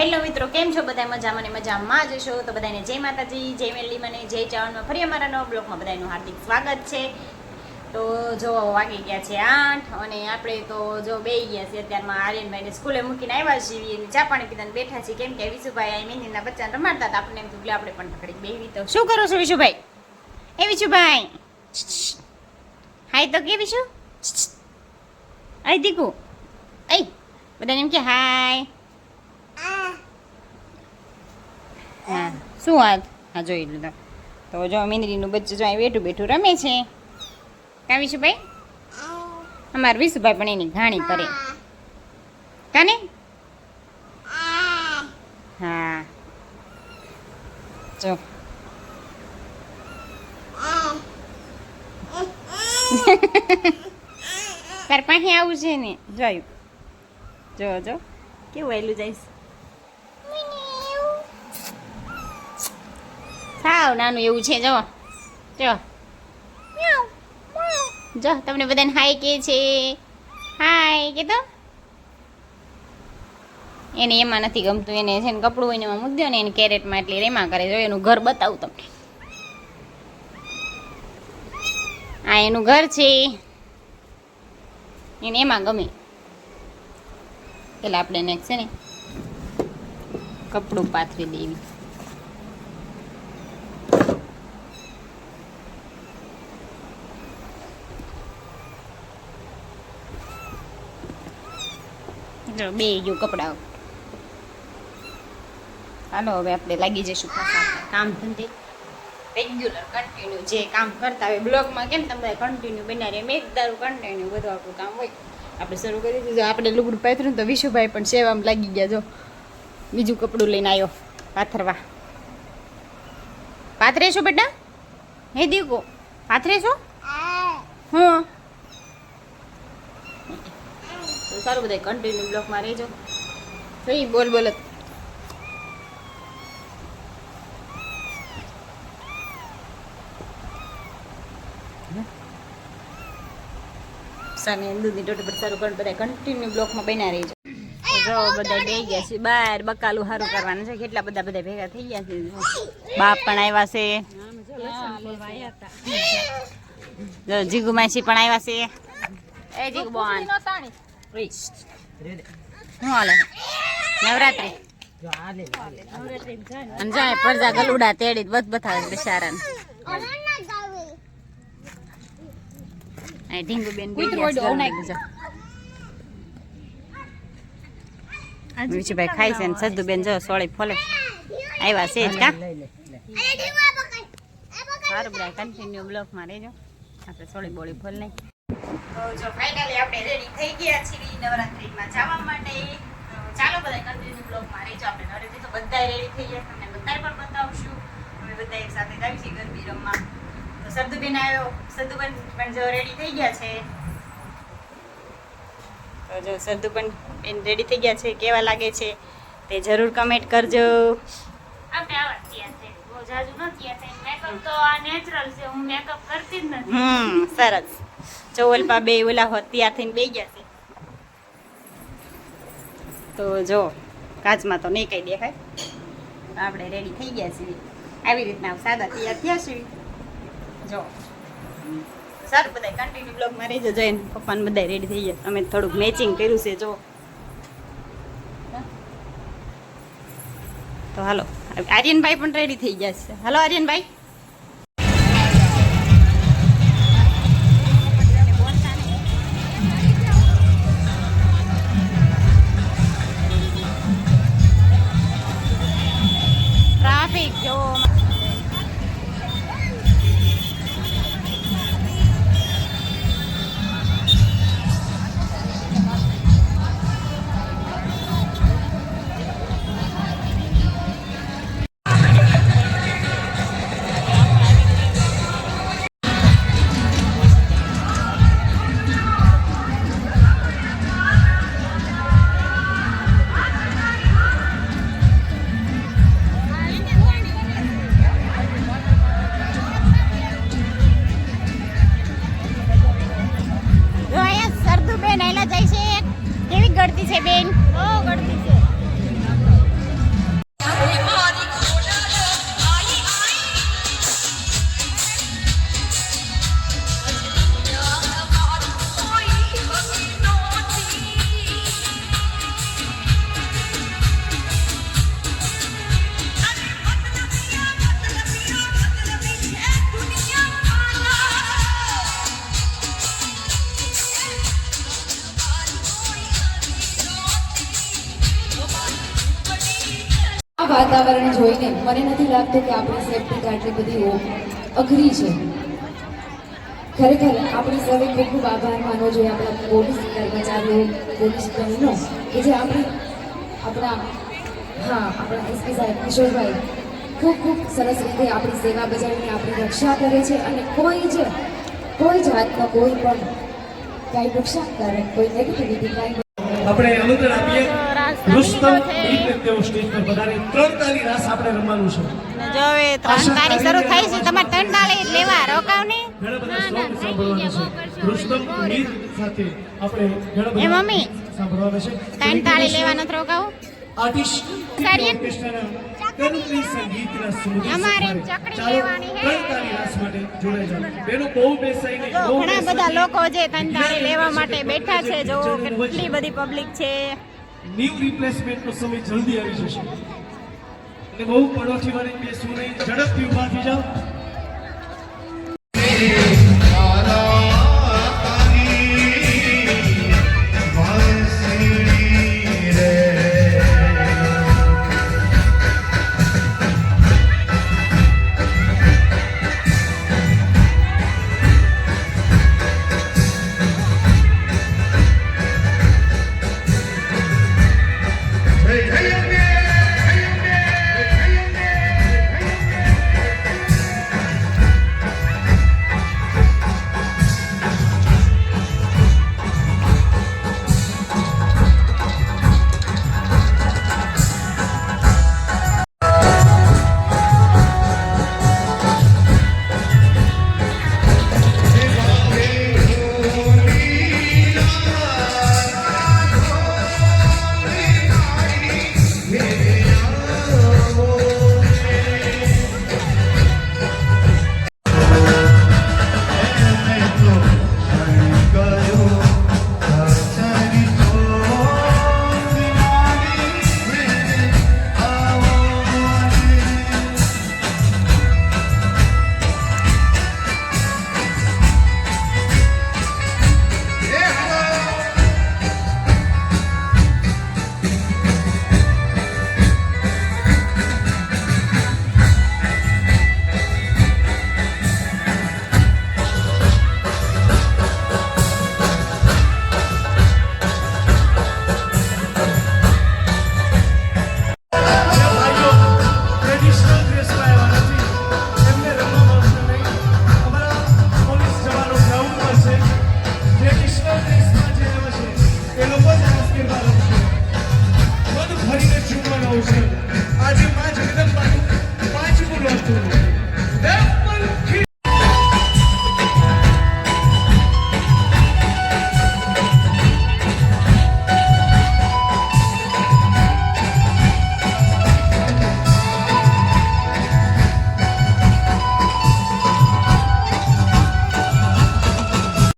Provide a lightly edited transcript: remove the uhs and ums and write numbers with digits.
Hello મિત્રો, કેમ છો બધા? મજામાં ને મજામાં જ છો. તો બધાને જય માતાજી, જય મેલી, મને જય ચાવનમાં ફરી અમારા નવા બ્લોગમાં બધાનું હાર્દિક સ્વાગત છે. તો જો વાગી ગયા છે 8 અને આપણે તો જો બેસી ગયા છીએ અત્યારમાં આર્યનભાઈને સ્કૂલે મૂકીને આવ્યા છીએ, ચા પાણી પીને બેઠા છીએ. કેમ કે વિશુભાઈ અહીં મહેંદીના બચ્ચાને રમાડતા હતા, આપણને એમ થયું આપણે પણ ઘડીક બેસી. તો શું કરો છો વિશુભાઈ? એ વિશુભાઈ હાય તો કે વિશુ આય દીકુ આય બધાને એમ કે હાય. હા શું વાત? હા જોઈ લીધા. તો જો મીંદડીનું બચ્ચું જો બેઠું બેઠું રમે છે. કા વિશુભાઈ? અમારા વિશુભાઈ પણ એની ઘાણી કરે કાને. હા જો તાર પાસે આવું છે ને. જોયું જો જો કેવું વહેલું જઈશ. સાવ નાનું એવું છે. જો જો જો તમને બધાને હાય કે છે. હાય કે તો એને એમાં નથી ગમતું. એને છે ને કપડું હોય ને એમાં મૂકી દો ને એને કેરેટમાં, એટલે રેમાં કરે. જો એનું ઘર બતાવું તમને. આ એનું ઘર છે, એને એમાં ગમે. પેલા આપણે ને છે ને કપડું પાથરી દેવી. બે જો કપડા. હાલો હવે આપણે લાગી જઈશું કામ ધંધે. રેગ્યુલર કન્ટિન્યુ જે કામ કરતા હોય બ્લોગમાં કેમ તમે કન્ટિન્યુ બનાવીએ, મેં દારૂ કન્ટિન્યુ બધું આપણું કામ હોય. આપણે શરૂ કરી દીધું. આપણે લુગડું પાથર્યું તો વિશુભાઈ પણ સેવામાં લાગી ગયા. જો બીજું કપડું લઈને આવ્યો પાથરવા. પાથરે છો બેટા? હે દીકો પાથરે છો? હા તો સારું, બધા કન્ટિન્યુ બ્લોગમાં રહેજો. ભાઈ બોલ બોલ. સામે દૂધની ટોટી પર સારું કરી બધા કન્ટિન્યુ બ્લોકમાં બન્યા રહેજો. જો બધા બેસી ગયા છે બહાર. બકાલું સારું કરવાનું છે. કેટલા બધા ભેગા થઈ ગયા છે. બાપ પણ આવ્યા છે. જો જીગુ માસી પણ આવ્યા છે. એ જીગુ બોન શું હાલે? નવરાત્રી જાય પરજા ગલુડા તેડી બધ બતાવે બિચારાને. ઢીંગુબેન વિશુભાઈ ખાય છે ને સદ્દુબેન જો સોળી ફોલે આવ્યા છે જ કા. સારું બધા કન્ટિન્યુ બ્લોકમાં રહેજો. આપણે સોળી બોળી ફોલ નહીં. તો જો ફાઇનલી આપણે રેડી થઈ ગયા છીએ નવરાત્રીમાં જવા માટે. ચાલો બધા કન્ટિન્યુ બ્લોકમાં રહેજો. આપણે ઘરેથી તો બધા રેડી થઈ ગયા, તમને બધા પણ બતાવશું. અમે બધા એક સાથે જ આવી છીએ ગરબી રમવા. તો સદ્દુબેન આવ્યો, સદ્દુબેન પણ જો રેડી થઈ ગયા છે. તો જો સદ્દુબેન રેડી થઈ ગયા છે. કેવા લાગે છે તે જરૂર કમેન્ટ કરજો. આપણે આવા તૈયાર છે, બહુ જાજુ ન તૈયાર થાય. મેકઅપ તો આ નેચરલ છે, હું મેકઅપ કરતી જ નથી. સરસ. જો ઓલપા બે ઓલા હોત તૈયાર થઈને બે ગયા છે. તો જો કાચમાં તો નહીં કઈ દેખાય. આપણે રેડી થઈ ગયા છીએ આવી રીતના સાદા તૈયાર થયા છીએ. જો સારું બધા કન્ટિન્યુ બ્લોગમાં રહેજો. જઈને પપ્પાને બધા રેડી થઈ ગયા. અમે થોડુંક મેચિંગ કર્યું છે. જો તો હાલો આર્યનભાઈ પણ રેડી થઈ ગયા છે. હાલો આર્યનભાઈ. ટ્રાફિક જો ગળતી છે બેન, બહુ ગળતી છે. વાતાવરણ જોઈને મને નથી લાગતું કે આપણી સેફટી આટલી બધી અઘરી છે. ખરેખર આપણી સૌએ ખૂબ ખૂબ આભાર માનવો જોઈએ આપણા પોલીસ કર્મચારીઓ, પોલીસ બહેનો કે જે આપણા એસપી સાહેબ કિશોરભાઈ ખૂબ ખૂબ સરસ રીતે આપણી સેવા બજાવીને આપણી રક્ષા કરે છે. અને કોઈ જાતનો કોઈ પણ કાંઈ નુકસાનકારક કોઈ નેગેટિવિટી કાંઈ આપણે આમંત્રણ આપીએ રુસ્તમ ગીત તેઓ સ્ટેજ પર પધારે. 3 તાળી રાસ આપણે રમવાનું છે. જો હવે 3 તારીખ શરૂ થાય છે, તમારે 3 તાળી લેવા રોકાવ ને. ઘણા બધા સોંગ સાંભળવાના છે. રુસ્તમ ગીત સાથે આપણે ઘણા બધા મમ્મી સાંભળવાના છે. 3 તાળી લેવા નથી રોકાવ. આર્ટિસ્ટ ઓર્કેસ્ટ્રાના કર્મશ્રી સંગીતના સુમધુર અમારે સફરે. ચકડી ચાલો, લેવાની છે. 3 તાળી રાસ માટે જોડાઈ જાઓ. બેનો બહુ બેસાઈને જો બહુ ઘણા બધા બેસાઈને લોકો જે 3 તાળી લેવા માટે બેઠા છે. જો કેટલી બધી પબ્લિક છે. ન્યૂ રિપ્લેસમેન્ટનો સમય જલ્દી આવી જશે એટલે બહુ પડોશી વાળી બેસવું નહીં. ઝડપથી ઊભા થઈ જાઓ.